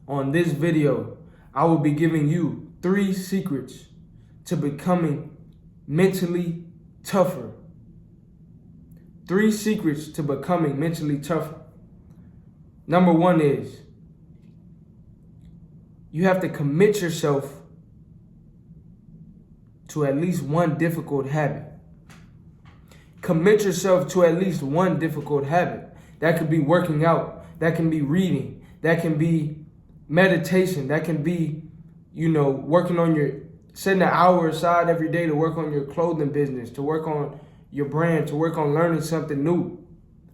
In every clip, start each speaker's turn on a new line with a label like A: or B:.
A: On this video, I will be giving you 3 secrets to becoming mentally tougher. 3 secrets to becoming mentally tougher. Number 1 is you have to commit yourself to at least one difficult habit. Commit yourself to at least one difficult habit. That could be working out. That can be reading. That can be meditation. That can be, working on setting an hour aside every day to work on your clothing business, to work on your brand, to work on learning something new.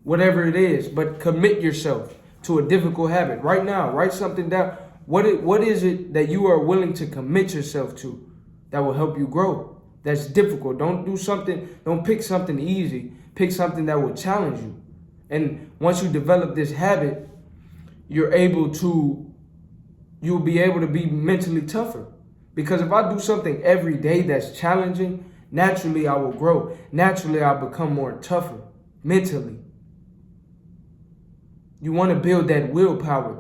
A: Whatever it is, but commit yourself to a difficult habit. Right now, write something down. What is it that you are willing to commit yourself to that will help you grow? That's difficult. Don't pick something easy. Pick something that will challenge you. And once you develop this habit, you'll be able to be mentally tougher. Because if I do something every day that's challenging, naturally I will grow. Naturally I'll become more tougher mentally. You want to build that willpower,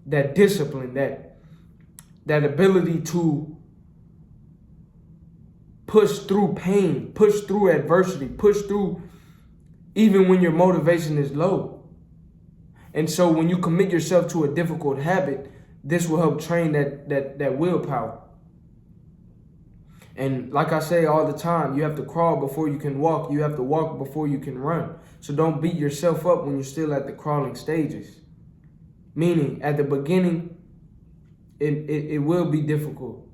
A: that discipline, that ability to push through pain, push through adversity, push through even when your motivation is low. And so when you commit yourself to a difficult habit, this will help train that willpower. And like I say all the time, you have to crawl before you can walk. You have to walk before you can run. So don't beat yourself up when you're still at the crawling stages. Meaning, at the beginning, it will be difficult.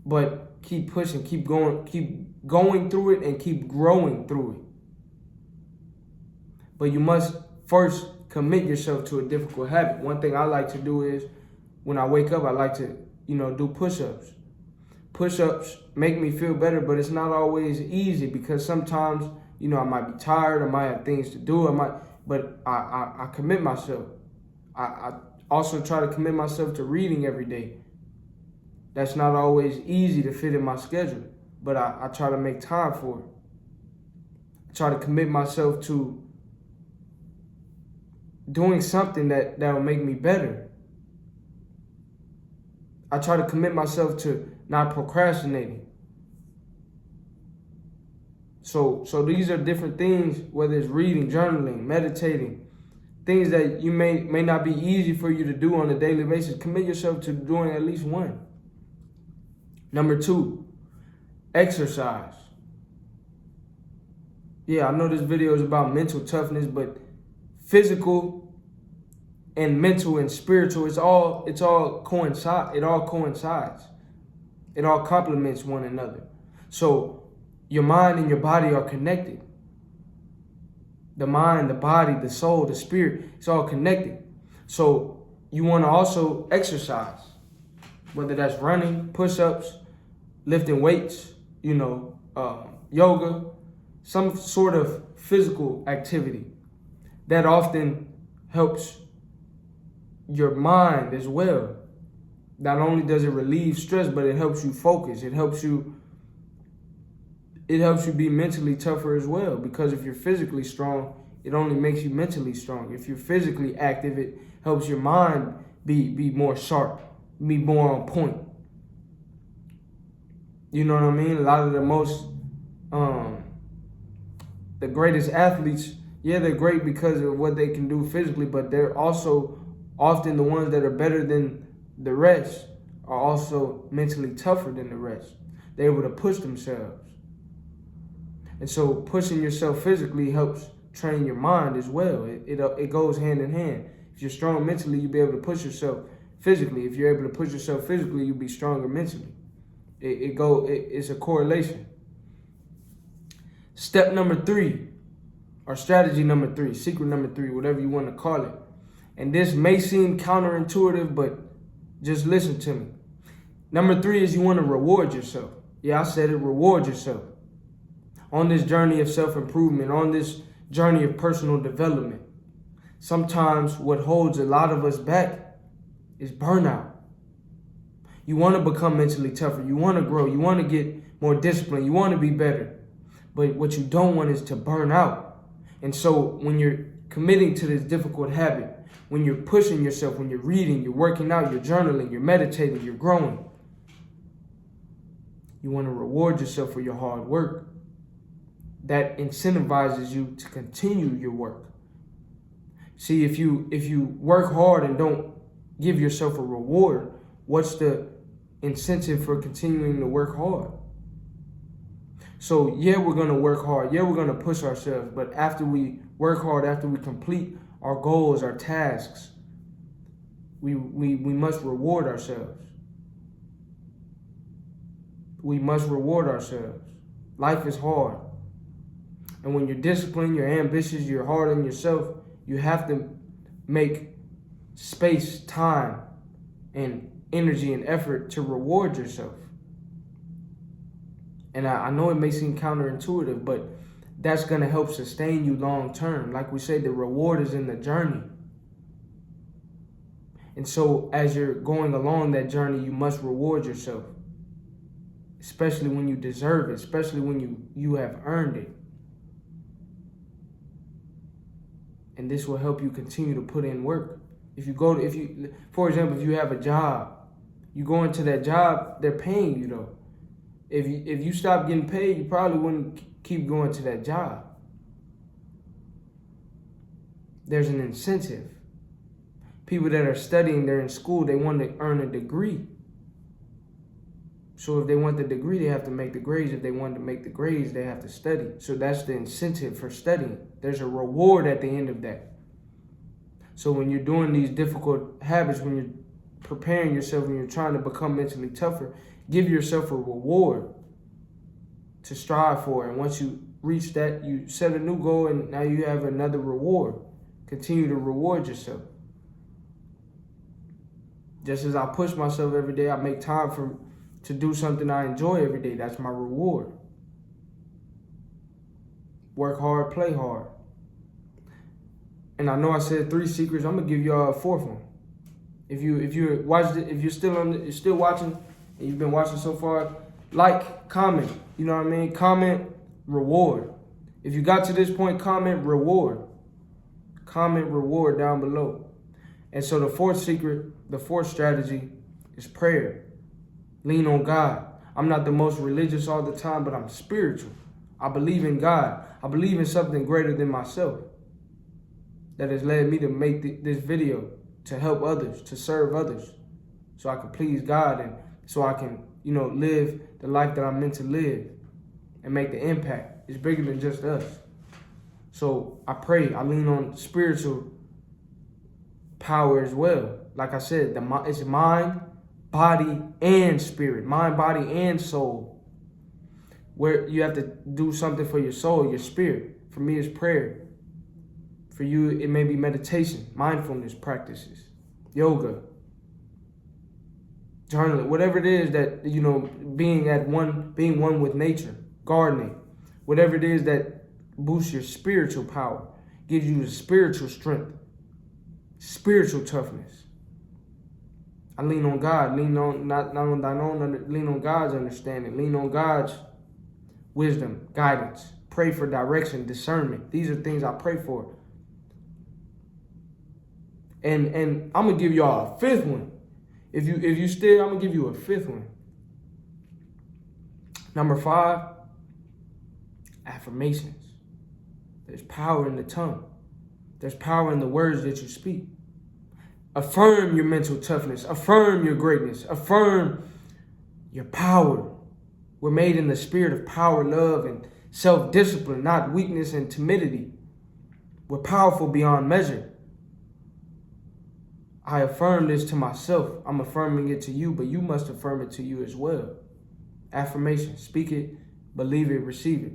A: But keep pushing, keep going through it and keep growing through it. But you must first commit yourself to a difficult habit. One thing I like to do is, when I wake up, I like to, do push-ups. Push-ups make me feel better, but it's not always easy because sometimes, I might be tired, I might have things to do, but I commit myself. I also try to commit myself to reading every day. That's not always easy to fit in my schedule, but I try to make time for it. I try to commit myself to doing something that will make me better. I try to commit myself to not procrastinating. So these are different things, whether it's reading, journaling, meditating, things that you may not be easy for you to do on a daily basis. Commit yourself to doing at least one. Number 2, exercise. Yeah, I know this video is about mental toughness, but physical and mental and spiritual, it all coincides. It all complements one another. So your mind and your body are connected. The mind, the body, the soul, the spirit, it's all connected. So you want to also exercise, whether that's running, push-ups, lifting weights, yoga, some sort of physical activity. That often helps your mind as well. Not only does it relieve stress, but it helps you focus. It helps you be mentally tougher as well, because if you're physically strong, it only makes you mentally strong. If you're physically active, it helps your mind be more sharp, be more on point. You know what I mean? A lot of the greatest athletes, yeah, they're great because of what they can do physically, but they're also often the ones that are better than the rest are also mentally tougher than the rest. They're able to push themselves. And so pushing yourself physically helps train your mind as well. It goes hand in hand. If you're strong mentally, you'll be able to push yourself physically. If you're able to push yourself physically, you'll be stronger mentally. It's a correlation. Step number 3, or strategy number 3, secret number 3, whatever you want to call it. And this may seem counterintuitive, but just listen to me. Number 3 is you want to reward yourself. Yeah, I said it, reward yourself. On this journey of self-improvement, on this journey of personal development, sometimes what holds a lot of us back is burnout. You want to become mentally tougher. You want to grow. You want to get more disciplined. You want to be better. But what you don't want is to burn out. And so when you're committing to this difficult habit, when you're pushing yourself, when you're reading, you're working out, you're journaling, you're meditating, you're growing. You want to reward yourself for your hard work. That incentivizes you to continue your work. See, if you work hard and don't give yourself a reward, what's the incentive for continuing to work hard? So yeah, we're going to work hard. Yeah, we're going to push ourselves. But after we work hard, after we complete our goals, our tasks, we must reward ourselves. We must reward ourselves. Life is hard. And when you're disciplined, you're ambitious, you're hard on yourself, you have to make space, time, and energy and effort to reward yourself. And I know it may seem counterintuitive, but that's going to help sustain you long term. Like we said, the reward is in the journey. And so as you're going along that journey, you must reward yourself. Especially when you deserve it, especially when you have earned it. And this will help you continue to put in work. For example, if you have a job, you go into that job, they're paying you though. If you stop getting paid, you probably wouldn't keep going to that job. There's an incentive. People that are studying, they're in school, they want to earn a degree. So if they want the degree, they have to make the grades. If they want to make the grades, they have to study. So that's the incentive for studying. There's a reward at the end of that. So when you're doing these difficult habits, when you're preparing yourself, when you're trying to become mentally tougher, give yourself a reward to strive for. And once you reach that, you set a new goal and now you have another reward. Continue to reward yourself. Just as I push myself every day, I make time to do something I enjoy every day. That's my reward. Work hard, play hard. And I know I said 3 secrets. I'm gonna give y'all a 4th one. If you're still watching and you've been watching so far, like, comment. You know what I mean? Comment, reward. If you got to this point, comment, reward. Comment, reward down below. And so the 4th secret, the 4th strategy is prayer. Lean on God. I'm not the most religious all the time, but I'm spiritual. I believe in God. I believe in something greater than myself that has led me to make this video to help others, to serve others, so I can please God and so I can, live the life that I'm meant to live and make the impact. It's bigger than just us. So I pray. I lean on spiritual power as well. Like I said, it's mind, body, and spirit. Mind, body, and soul. Where you have to do something for your soul, your spirit. For me, it's prayer. For you, it may be meditation, mindfulness practices, yoga, journaling, whatever it is that, being one with nature, gardening, whatever it is that boosts your spiritual power, gives you the spiritual strength, spiritual toughness. I lean on God, lean on God's understanding, lean on God's wisdom, guidance, pray for direction, discernment. These are things I pray for. And I'm gonna give y'all a 5th one. If you still, I'm gonna give you a 5th one. Number 5, affirmations. There's power in the tongue. There's power in the words that you speak. Affirm your mental toughness. Affirm your greatness. Affirm your power. We're made in the spirit of power, love, and self-discipline, not weakness and timidity. We're powerful beyond measure. I affirm this to myself. I'm affirming it to you, but you must affirm it to you as well. Affirmation. Speak it, believe it, receive it.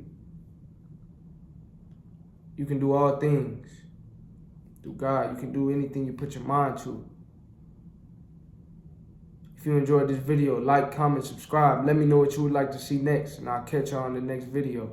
A: You can do all things through God. You can do anything you put your mind to. If you enjoyed this video, like, comment, subscribe. Let me know what you would like to see next, and I'll catch y'all in the next video.